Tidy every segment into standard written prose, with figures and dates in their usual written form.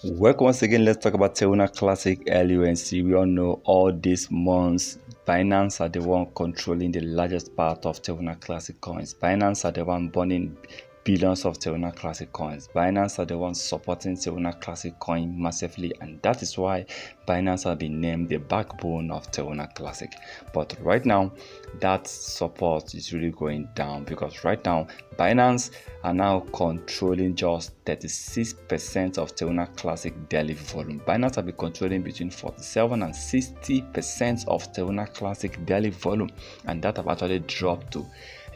Welcome once again. Let's talk about Terra Classic LUNC. We all know all these months Binance are the one controlling the largest part of Terra Classic coins. Binance are the one burning billions of Terra Classic coins. Binance are the ones supporting Terra Classic coin massively, and that is why Binance have been named the backbone of Terra Classic. But right now, that support is really going down because right now Binance are now controlling just 36% of Terra Classic daily volume. Binance have been controlling between 47 and 60% of Terra Classic daily volume, and that have actually dropped to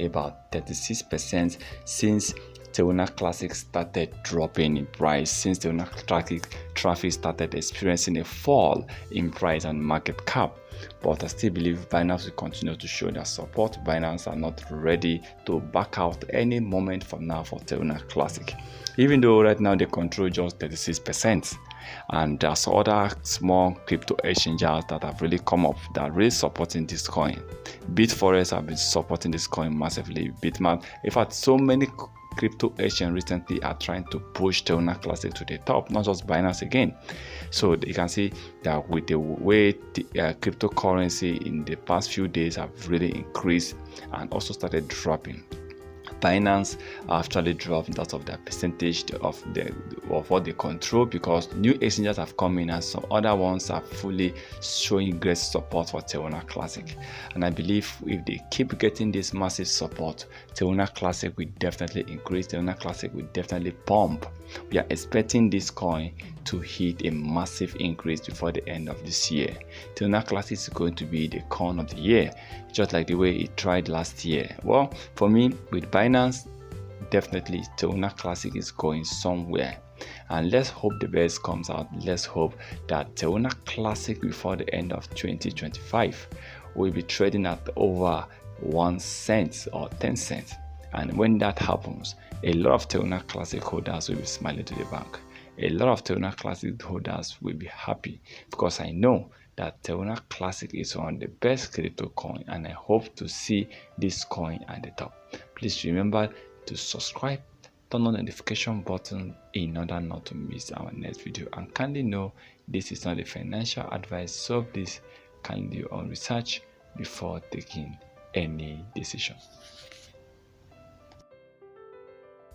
about 36% since Terra Classic started dropping in price, since Terra Classic traffic started experiencing a fall in price and market cap. But I still believe Binance will continue to show their support. Binance are not ready to back out any moment from now for Terra Classic, even though right now they control just 36%. And there's other small crypto exchanges that have really come up that are really supporting this coin. Bitforex have been supporting this coin massively. Bitmap, in fact, so many crypto exchange recently are trying to push Terra Classic to the top, not just Binance again. So you can see that with the way the cryptocurrency in the past few days have really increased and also started dropping, Binance actually dropped that of their percentage of what they control, because new exchanges have come in and some other ones are fully showing great support for Terra Classic. And I believe if they keep getting this massive support, Terra Classic will definitely increase. Terra Classic will definitely pump. We are expecting this coin to hit a massive increase before the end of this year. Terra Classic is going to be the coin of the year, just like the way it tried last year. Well, for me, with Binance, definitely Terra Classic is going somewhere. And let's hope the best comes out. Let's hope that Terra Classic before the end of 2025 will be trading at over 1 cent or 10 cents. And when that happens, a lot of Terra Classic holders will be smiling to the bank. A lot of Terra Classic holders will be happy, because I know that Terra Classic is one of the best crypto coin, and I hope to see this coin at the top. Please remember to subscribe, turn on the notification button in order not to miss our next video, and kindly know this is not a financial advice, so please kindly do your own research before taking any decision.